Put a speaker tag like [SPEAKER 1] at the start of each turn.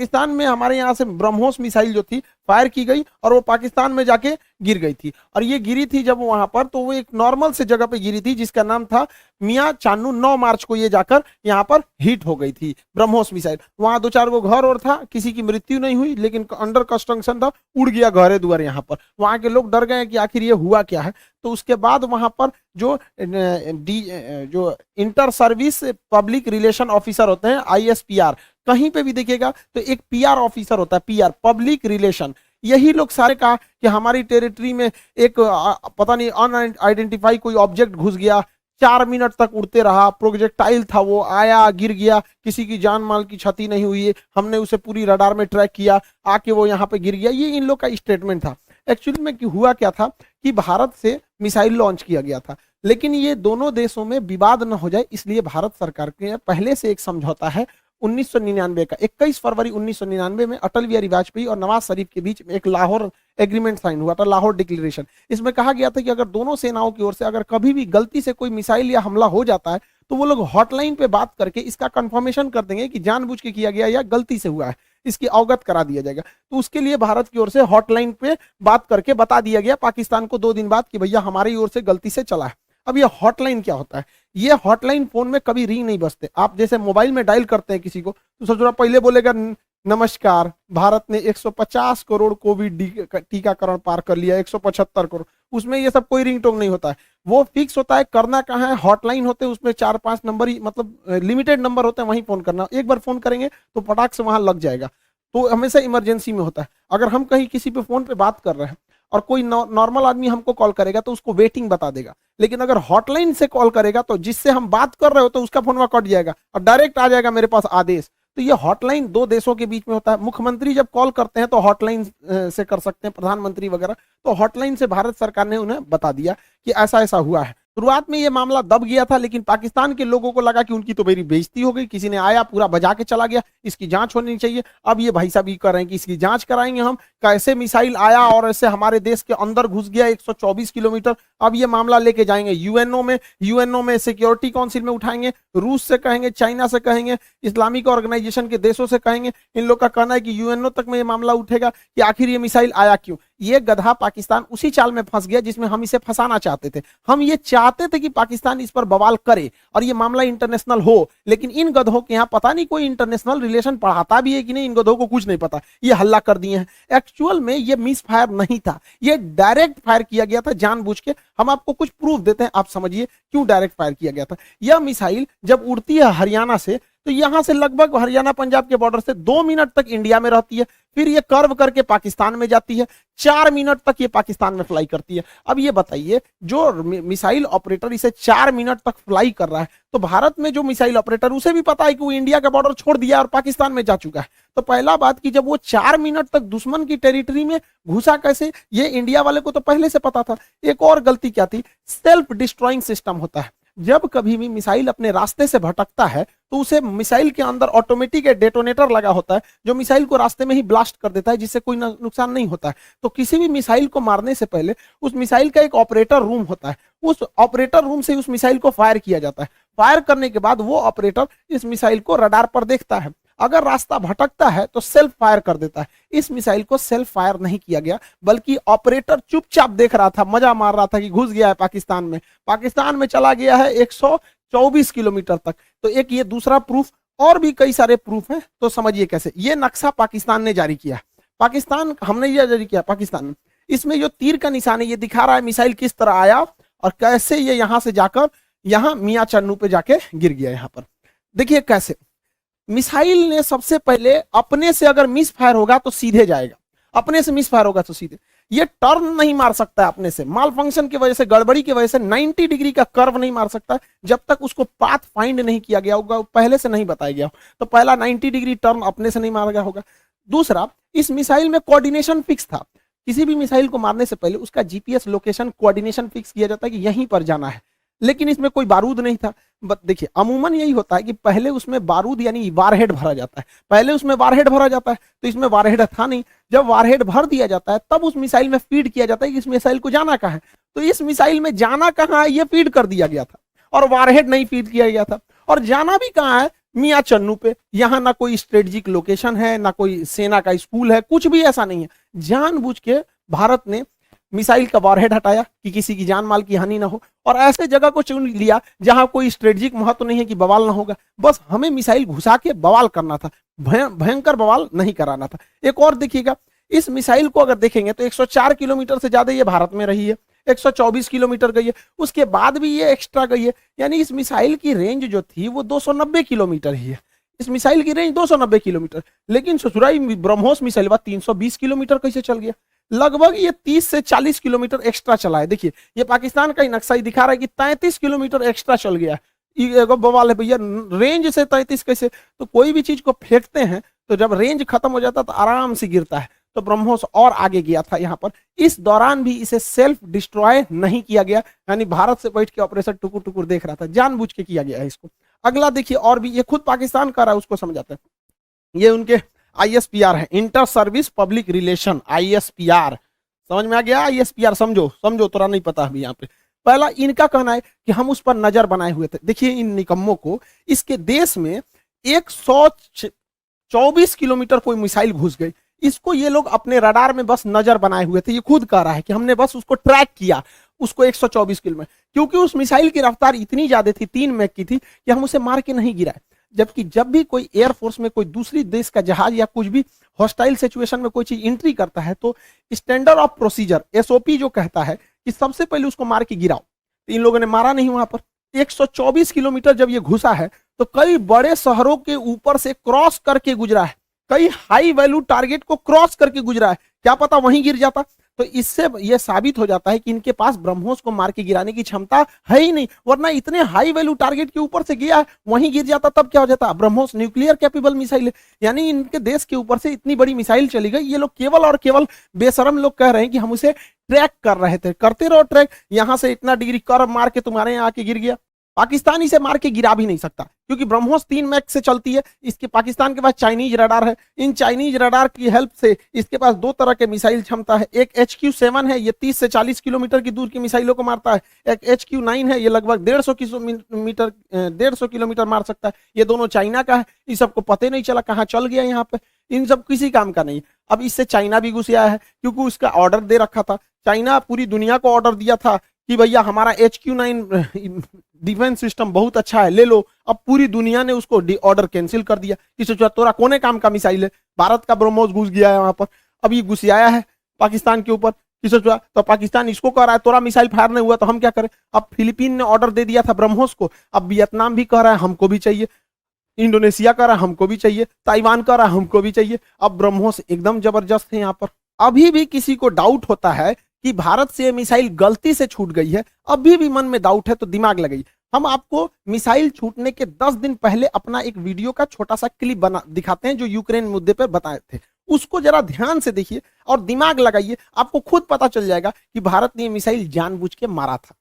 [SPEAKER 1] पाकिस्तान में हमारे यहाँ से ब्रह्मोस मिसाइल जो थी फायर की गई और वो पाकिस्तान में जाके गिर गई थी। और ये गिरी थी जब वहां पर, तो वो एक नॉर्मल से जगह पे गिरी थी जिसका नाम था मियां चानू। 9 मार्च को ये जाकर यहाँ पर हिट हो गई थी ब्रह्मोस मिसाइल। वहां 2-4 गो घर और था, किसी की मृत्यु नहीं हुई, लेकिन अंडर कंस्ट्रक्शन था, उड़ गया घरे दुआर। यहाँ पर वहां के लोग डर गए कि आखिर ये हुआ क्या है। तो उसके बाद वहां पर जो जो inter service public relation officer होते हैं, ISPR, कहीं पे भी देखिएगा तो एक PR ऑफिसर होता है, PR पब्लिक रिलेशन। यही लोग सारे कहा कि हमारी टेरिटरी में एक पता नहीं अनआइडेंटिफाई कोई ऑब्जेक्ट घुस गया, 4 मिनट तक उड़ते रहा, प्रोजेक्टाइल था, वो आया गिर गया, किसी की जान माल की क्षति नहीं हुई है, हमने उसे पूरी रडार में ट्रैक किया, आके वो यहाँ पे गिर गया। ये इन लोग का स्टेटमेंट था। एक्चुअली में हुआ क्या था कि भारत से मिसाइल लॉन्च किया गया था, लेकिन ये दोनों देशों में विवाद न हो जाए इसलिए भारत सरकार के पहले से एक समझौता है 1999 का। 21 फरवरी 1999 में अटल बिहारी वाजपेयी और नवाज शरीफ के बीच में एक लाहौर एग्रीमेंट साइन हुआ था, लाहौर डिक्लेरेशन। इसमें कहा गया था कि अगर दोनों सेनाओं की ओर से अगर कभी भी गलती से कोई मिसाइल या हमला हो जाता है तो वो लोग हॉटलाइन पे बात करके इसका कंफर्मेशन कर देंगे कि जानबूझ के किया गया या गलती से हुआ है, इसकी अवगत करा दिया जाएगा। तो उसके लिए भारत की ओर से हॉटलाइन पे बात करके बता दिया गया पाकिस्तान को 2 दिन बाद कि भैया हमारी ओर से गलती से चला है। अब ये हॉटलाइन क्या होता है? ये हॉटलाइन फोन में कभी रिंग नहीं बजते। आप जैसे मोबाइल में डायल करते हैं किसी को तो सबसे पहले बोलेगा नमस्कार, भारत ने 150 करोड़ कोविड टीकाकरण पार कर लिया, 175 करोड़। उसमें ये सब कोई रिंगटोन नहीं होता है, वो फिक्स होता है। करना कहाँ है, हॉटलाइन होते हैं, उसमें 4-5 नंबर ही, मतलब लिमिटेड नंबर होते हैं, वहीं फोन करना। एक बार फोन करेंगे तो फटाक से वहां लग जाएगा। तो हमेशा इमरजेंसी में होता है। अगर हम कहीं किसी पे फोन पे बात कर रहे हैं और कोई नॉर्मल आदमी हमको कॉल करेगा तो उसको वेटिंग बता देगा, लेकिन अगर हॉटलाइन से कॉल करेगा तो जिससे हम बात कर रहे हो तो उसका फोन वहां कट जाएगा और डायरेक्ट आ जाएगा मेरे पास आदेश। तो ये हॉटलाइन 2 देशों के बीच में होता है। मुख्यमंत्री जब कॉल करते हैं तो हॉटलाइन से कर सकते हैं, प्रधानमंत्री वगैरह। तो हॉटलाइन से भारत सरकार ने उन्हें बता दिया कि ऐसा ऐसा हुआ है। शुरुआत में ये मामला दब गया था, लेकिन पाकिस्तान के लोगों को लगा कि उनकी तो मेरी बेइज्जती हो गई, किसी ने आया पूरा बजा के चला गया, इसकी जांच होनी चाहिए। अब ये भाई साहब ये कर रहे हैं कि इसकी जांच कराएंगे हम, कैसे मिसाइल आया और ऐसे हमारे देश के अंदर घुस गया 124 किलोमीटर। अब ये मामला लेके जाएंगे यूएनओ में सिक्योरिटी काउंसिल में उठाएंगे, रूस से कहेंगे, चाइना से कहेंगे, इस्लामिक ऑर्गेनाइजेशन के देशों से कहेंगे। इन लोग का कहना है कि यूएनओ तक में ये मामला उठेगा कि आखिर ये मिसाइल आया क्यों। ये गधा पाकिस्तान उसी चाल में फंस गया जिसमें हम इसे फंसाना चाहते थे। हम ये चाहते थे कि पाकिस्तान इस पर बवाल करे और ये मामला इंटरनेशनल हो, लेकिन इन गधों के यहाँ पता नहीं कोई इंटरनेशनल रिलेशन पढ़ाता भी है कि नहीं, इन गधों को कुछ नहीं पता, ये हल्ला कर दिए हैं। एक्चुअल में ये मिस फायर नहीं था, ये डायरेक्ट फायर किया गया था जानबूझ के। हम आपको कुछ प्रूफ देते हैं, आप समझिए क्यों डायरेक्ट फायर किया गया था। यह मिसाइल जब उड़ती है हरियाणा से तो यहां से लगभग हरियाणा पंजाब के बॉर्डर से 2 मिनट तक इंडिया में रहती है, फिर ये कर्व करके पाकिस्तान में जाती है, 4 मिनट तक ये पाकिस्तान में फ्लाई करती है। अब ये बताइए, जो मिसाइल ऑपरेटर इसे 4 मिनट तक फ्लाई कर रहा है, तो भारत में जो मिसाइल ऑपरेटर उसे भी पता है कि वो इंडिया का बॉर्डर छोड़ दिया और पाकिस्तान में जा चुका है। तो पहला बात कि जब वो 4 मिनट तक दुश्मन की टेरिटरी में घुसा कैसे, ये इंडिया वाले को तो पहले से पता था। एक और गलती क्या थी, सेल्फ डिस्ट्रॉइंग सिस्टम होता है। जब कभी भी मिसाइल अपने रास्ते से भटकता है तो उसे मिसाइल के अंदर ऑटोमेटिक डेटोनेटर लगा होता है जो मिसाइल को रास्ते में ही ब्लास्ट कर देता है, जिससे कोई नुकसान नहीं होता है। तो किसी भी मिसाइल को मारने से पहले उस मिसाइल का एक ऑपरेटर रूम होता है, उस ऑपरेटर रूम से उस मिसाइल को फायर किया जाता है। फायर करने के बाद वो ऑपरेटर इस मिसाइल को रडार पर देखता है, अगर रास्ता भटकता है तो सेल्फ फायर कर देता है। इस मिसाइल को सेल्फ फायर नहीं किया गया, बल्कि ऑपरेटर चुपचाप देख रहा था, मजा मार रहा था कि घुस गया है पाकिस्तान में चला गया है 124 किलोमीटर तक। तो एक ये दूसरा प्रूफ, और भी कई सारे प्रूफ हैं। तो समझिए कैसे। ये नक्शा पाकिस्तान ने जारी किया, पाकिस्तान हमने ये जारी किया पाकिस्तान ने। इसमें जो तीर का निशान है ये दिखा रहा है मिसाइल किस तरह आया और कैसे ये यहां से जाकर यहां मियां चन्नू पे जाके गिर गया। यहां पर देखिए कैसे मिसाइल ने सबसे पहले अपने से अगर मिस फायर होगा तो सीधे जाएगा, अपने से मिस फायर होगा तो सीधे। ये टर्न नहीं मार सकता है अपने से, माल फंक्शन की वजह से, गड़बड़ी की वजह से 90 डिग्री का कर्व नहीं मार सकता जब तक उसको पाथ फाइंड नहीं किया गया होगा, पहले से नहीं बताया गया। तो पहला 90 डिग्री टर्न अपने से नहीं मारा गया होगा। दूसरा, इस मिसाइल में कोऑर्डिनेशन फिक्स था। किसी भी मिसाइल को मारने से पहले उसका जीपीएस लोकेशन कोऑर्डिनेशन फिक्स किया जाता है कि यहीं पर जाना है, लेकिन इसमें कोई बारूद नहीं था। देखिए अमूमन यही होता है कि पहले उसमें बारूद यानी वारहेड भरा जाता है, पहले उसमें वारहेड भरा जाता है, तो इसमें वारहेड था नहीं। जब वारहेड भर दिया जाता है तब उस मिसाइल में फीड किया जाता है कि इस मिसाइल को जाना कहाँ है। तो इस मिसाइल में जाना कहाँ है ये फीड कर दिया गया था और वारहेड नहीं फीड किया गया था। और जाना भी कहाँ है, मियाँ चन्नू पे। यहाँ ना कोई स्ट्रेटेजिक लोकेशन है, ना कोई सेना का स्कूल है, कुछ भी ऐसा नहीं है। जानबूझ के भारत ने मिसाइल का वॉरहेड हटाया कि किसी की जान माल की हानि ना हो, और ऐसे जगह को चुन लिया जहां कोई स्ट्रेटेजिक महत्व नहीं है कि बवाल ना होगा। बस हमें मिसाइल घुसा के बवाल करना था, भयंकर बवाल नहीं कराना था। एक और देखिएगा, इस मिसाइल को अगर देखेंगे तो 104 किलोमीटर से ज्यादा ये भारत में रही है, 124 किलोमीटर गई है, उसके बाद भी ये एक्स्ट्रा गई है। यानी इस मिसाइल की रेंज जो थी वो 290 किलोमीटर ही है। इस मिसाइल की रेंज 290 किलोमीटर, लेकिन ससुराई ब्रह्मोस मिसाइल 320 किलोमीटर कैसे चल गया? लगभग ये 30 से 40 किलोमीटर एक्स्ट्रा चला है। देखिए ये पाकिस्तान का ही नक्शा ही दिखा रहा है कि 33 किलोमीटर एक्स्ट्रा चल गया। ये बवाल है भैया, रेंज से 33 कैसे? तो कोई भी चीज को फेंकते हैं तो जब रेंज खत्म हो जाता है तो आराम से गिरता है। तो ब्रह्मोस और आगे गया था यहाँ पर। इस दौरान भी इसे सेल्फ डिस्ट्रॉय नहीं किया गया, यानी भारत से बैठ के ऑपरेशन टुकुर टुकुर देख रहा था, जानबूझ के किया गया है इसको। अगला देखिए, और भी ये खुद पाकिस्तान कर रहा है, उसको समझाते हैं। ये उनके ISPR है, inter service public relation, ISPR। समझ में आ गया? ISPR समझो, समझो, तोरा नहीं पता अभी यहाँ पे। पहला इनका कहना है कि हम उस पर नजर बनाए हुए थे। देखिए इन निकम्मों को, इसके देश में 124 किलोमीटर कोई मिसाइल घुस गई, इसको ये लोग अपने रडार में बस नजर बनाए हुए थे। ये खुद कह रहा है कि हमने बस उसको ट्रैक किया, उसको 124 किलोमीटर, क्योंकि उस मिसाइल की रफ्तार इतनी ज्यादा थी, 3 मैक की थी, कि हम उसे मार के नहीं गिराए। जबकि जब भी कोई एयरफोर्स में कोई दूसरी देश का जहाज या कुछ भी हॉस्टाइल सिचुएशन में कोई चीज एंट्री करता है तो स्टैंडर्ड ऑफ प्रोसीजर SOP जो कहता है कि सबसे पहले उसको मार के गिराओ। तो इन लोगों ने मारा नहीं वहां पर। 124 किलोमीटर जब ये घुसा है तो कई बड़े शहरों के ऊपर से क्रॉस करके गुजरा है, कई हाई वैल्यू टारगेट को क्रॉस करके गुजरा है। क्या पता वहीं गिर जाता। तो इससे यह साबित हो जाता है कि इनके पास ब्रह्मोस को मार के गिराने की क्षमता है ही नहीं, वरना इतने हाई वैल्यू टारगेट के ऊपर से गया है, वहीं गिर जाता तब क्या हो जाता। ब्रह्मोस न्यूक्लियर कैपेबल मिसाइल है, यानी इनके देश के ऊपर से इतनी बड़ी मिसाइल चली गई। ये लोग केवल और केवल बेशरम लोग कह रहे हैं कि हम उसे ट्रैक कर रहे थे। करते रहो ट्रैक, यहां से इतना डिग्री कर्व मार के तुम्हारे यहाँ आके गिर गया। पाकिस्तान इसे मार के गिरा भी नहीं सकता, क्योंकि ब्रह्मोस 3 मैक से चलती है। इसके पाकिस्तान के पास चाइनीज रडार है, इन चाइनीज रडार की हेल्प से इसके पास 2 तरह के मिसाइल क्षमता है। एक HQ-7 है, ये 30 से 40 किलोमीटर की दूर की मिसाइलों को मारता है। एक HQ-9 है, ये लगभग 150 किलोमीटर मार सकता है। ये दोनों चाइना का है। इस सबको पता नहीं चला कहाँ चल गया यहाँ पे, इन सब किसी काम का नहीं। अब इससे चाइना भी घुस आया है, क्योंकि उसका ऑर्डर दे रखा था। चाइना पूरी दुनिया को ऑर्डर दिया था कि भैया हमारा HQ-9 डिफेंस सिस्टम बहुत अच्छा है, ले लो। अब पूरी दुनिया ने उसको ऑर्डर कैंसिल कर दिया कि सोचा तोरा कोने काम का मिसाइल है। भारत का ब्रह्मोस घुस गया है वहां पर, अब ये घुस आया है पाकिस्तान के ऊपर। सोचा तो पाकिस्तान इसको कह रहा है तोरा मिसाइल फायर नहीं हुआ तो हम क्या करें। अब फिलीपीन ने ऑर्डर दे दिया था ब्रह्मोस को, अब वियतनाम भी कह रहा है हमको भी चाहिए, इंडोनेशिया कह रहा है हमको भी चाहिए, ताइवान कह रहा है हमको भी चाहिए। अब ब्रह्मोस एकदम जबरदस्त है यहाँ पर। अभी भी किसी को डाउट होता है कि भारत से मिसाइल गलती से छूट गई है, अभी भी मन में डाउट है तो दिमाग लगाइए। हम आपको मिसाइल छूटने के 10 दिन पहले अपना एक वीडियो का छोटा सा क्लिप बना दिखाते हैं, जो यूक्रेन मुद्दे पर बताए थे। उसको जरा ध्यान से देखिए और दिमाग लगाइए, आपको खुद पता चल जाएगा कि भारत ने मिसाइल जानबूझ के मारा था।